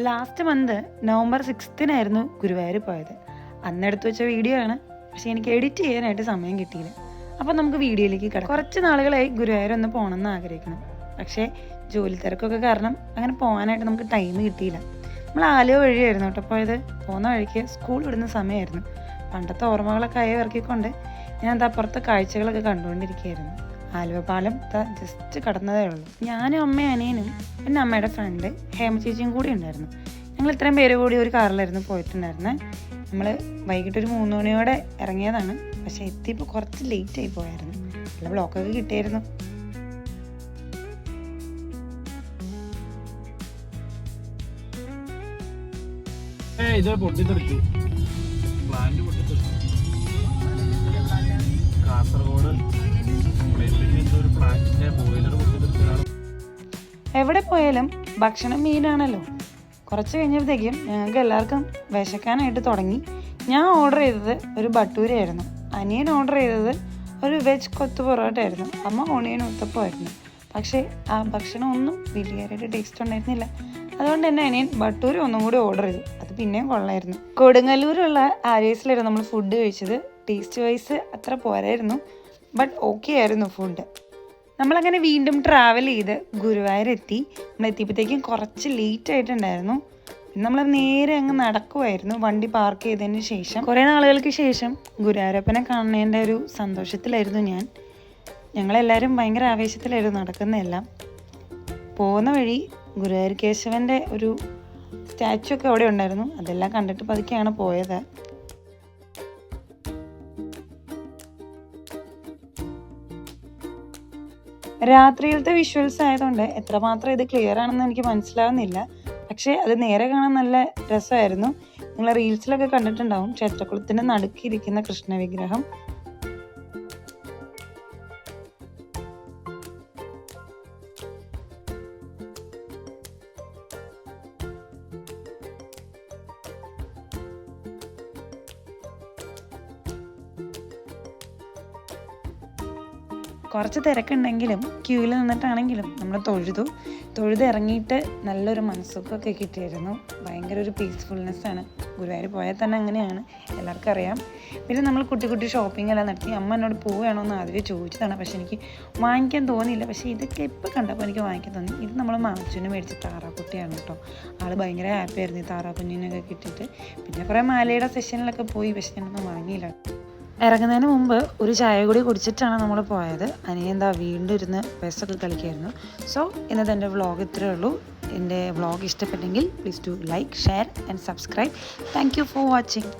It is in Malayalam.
ലാസ്റ്റ് മന്ത് November 6 ഗുരുവായൂർ പോയത്. അന്നെടുത്ത് വെച്ച വീഡിയോ ആണ്, പക്ഷെ എനിക്ക് എഡിറ്റ് ചെയ്യാനായിട്ട് സമയം കിട്ടിയില്ല. അപ്പം നമുക്ക് വീഡിയോയിലേക്ക് കിടക്കാം. കുറച്ച് നാളുകളായി ഗുരുവായൂർ ഒന്ന് പോകണമെന്ന് ആഗ്രഹിക്കണം, പക്ഷേ ജോലി തിരക്കൊക്കെ കാരണം അങ്ങനെ പോകാനായിട്ട് നമുക്ക് ടൈം കിട്ടിയില്ല. നമ്മൾ ആലുവ വഴിയായിരുന്നു കേട്ടോ പോയത്. പോകുന്ന വഴിക്ക് സ്കൂൾ വിടുന്ന സമയമായിരുന്നു. പണ്ടത്തെ ഓർമ്മകളൊക്കെ ഇറക്കിക്കൊണ്ട് ഞാൻ എന്താ അപ്പുറത്തെ കാഴ്ചകളൊക്കെ കണ്ടുകൊണ്ടിരിക്കുകയായിരുന്നു. ആലുവ പാലം ജസ്റ്റ് കടന്നതേ ഉള്ളൂ. ഞാനും അമ്മയും അനിയനും പിന്നെ അമ്മയുടെ ഫ്രണ്ട് ഹേമ ചേച്ചിയും കൂടി ഉണ്ടായിരുന്നു. ഞങ്ങൾ ഇത്രയും പേര് കൂടി ഒരു കാറിലായിരുന്നു പോയിട്ടുണ്ടായിരുന്നത്. നമ്മൾ വൈകിട്ടൊരു 3 മണിയോടെ ഇറങ്ങിയതാണ്, പക്ഷെ എത്തിയപ്പോൾ കുറച്ച് ലേറ്റ് ആയി പോയായിരുന്നു. നല്ല ബ്ലോക്കൊക്കെ കിട്ടിയായിരുന്നു. എവിടെ പോയാലും ഭക്ഷണം മീനാണല്ലോ. കുറച്ച് കഴിഞ്ഞപ്പോഴത്തേക്കും ഞങ്ങൾക്ക് എല്ലാവർക്കും വിശക്കാനായിട്ട് തുടങ്ങി. ഞാൻ ഓർഡർ ചെയ്തത് ഒരു ഭട്ടൂരയായിരുന്നു, അനിയൻ ഓർഡർ ചെയ്തത് ഒരു വെജ് കൊത്തു പൊറോട്ട ആയിരുന്നു, അമ്മ ഓണിയൻ ഉത്തപ്പമായിരുന്നു. പക്ഷേ ആ ഭക്ഷണം ഒന്നും വലിയതായിട്ട് ടേസ്റ്റ് ഉണ്ടായിരുന്നില്ല. അതുകൊണ്ട് തന്നെ അനിയൻ ഭട്ടൂര ഒന്നും കൂടി ഓർഡർ ചെയ്തു. അത് പിന്നെയും കൊള്ളായിരുന്നു. കൊടുങ്ങല്ലൂരുള്ള ആര്യസിലായിരുന്നു നമ്മൾ ഫുഡ് കഴിച്ചത്. ടേസ്റ്റ് വൈസ് അത്ര പോരായിരുന്നു, ബട്ട് ഓക്കെ ആയിരുന്നു ഫുഡ്. നമ്മളങ്ങനെ വീണ്ടും ട്രാവൽ ചെയ്ത് ഗുരുവായൂർ എത്തി. നമ്മൾ എത്തിയപ്പോഴത്തേക്കും കുറച്ച് ലേറ്റ് ആയിട്ടുണ്ടായിരുന്നു. നമ്മൾ നേരെ അങ്ങ് നടക്കുമായിരുന്നു വണ്ടി പാർക്ക് ചെയ്തതിന് ശേഷം. കുറേ നാളുകൾക്ക് ശേഷം ഗുരുവായൂരപ്പനെ കാണുന്നതിൻ്റെ ഒരു സന്തോഷത്തിലായിരുന്നു ഞാൻ. ഞങ്ങളെല്ലാവരും ഭയങ്കര ആവേശത്തിലായിരുന്നു നടക്കുന്നതെല്ലാം. പോകുന്ന വഴി ഗുരുവായൂർ കേശവൻ്റെ ഒരു സ്റ്റാച്ചു ഒക്കെ അവിടെ ഉണ്ടായിരുന്നു. അതെല്ലാം കണ്ടിട്ട് പതുക്കെയാണ് പോയത്. രാത്രിയിലത്തെ വിഷ്വൽസ് ആയതുകൊണ്ട് എത്രമാത്രം ഇത് ക്ലിയർ ആണെന്ന് എനിക്ക് മനസ്സിലാവുന്നില്ല, പക്ഷേ അത് നേരെ കാണാൻ നല്ല രസമായിരുന്നു. നിങ്ങൾ റീൽസിലൊക്കെ കണ്ടിട്ടുണ്ടാവും ക്ഷേത്രക്കുളത്തിൻ്റെ നടുക്കിരിക്കുന്ന കൃഷ്ണ വിഗ്രഹം. കുറച്ച് തിരക്കുണ്ടെങ്കിലും ക്യൂവിൽ നിന്നിട്ടാണെങ്കിലും നമ്മൾ തൊഴുത് ഇറങ്ങിയിട്ട് നല്ലൊരു മനസ്സുഖമൊക്കെ കിട്ടിയിരുന്നു. ഭയങ്കര ഒരു പീസ്ഫുൾനെസ്സാണ്. ഗുരുവായൂർ പോയാൽ തന്നെ അങ്ങനെയാണ്, എല്ലാവർക്കും അറിയാം. പിന്നെ നമ്മൾ കുട്ടി ഷോപ്പിംഗ് എല്ലാം നടത്തി. അമ്മ എന്നോട് പോവുകയാണോ എന്ന് ആദ്യം ചോദിച്ചതാണ്, പക്ഷെ എനിക്ക് വാങ്ങിക്കാൻ തോന്നിയില്ല. പക്ഷേ ഇതൊക്കെ ഇപ്പോൾ കണ്ടപ്പോൾ എനിക്ക് വാങ്ങിക്കാൻ തോന്നി. ഇത് നമ്മൾ മാച്ചുവിന് മേടിച്ച താറാക്കുട്ടിയാണ് കേട്ടോ. ആൾ ഭയങ്കര ഹാപ്പി ആയിരുന്നു ഈ താറാക്കുഞ്ഞിനൊക്കെ കിട്ടിയിട്ട്. പിന്നെ കുറേ മാലയുടെ സെഷനിലൊക്കെ പോയി, പക്ഷെ ഞാനൊന്നും വാങ്ങിയില്ല. ഇറങ്ങുന്നതിന് മുമ്പ് ഒരു ചായ കൂടി കുടിച്ചിട്ടാണ് നമ്മൾ പോയത്. അനിയന്താ വീണ്ടും ഇരുന്ന് പെസ്സൊക്കെ കളിക്കായിരുന്നു. സോ ഇന്നത്തെ എൻ്റെ വ്ളോഗ് ഇത്രയേ ഉള്ളൂ. എൻ്റെ വ്ളോഗ് ഇഷ്ടപ്പെട്ടെങ്കിൽ please do like, share and subscribe. Thank you for watching.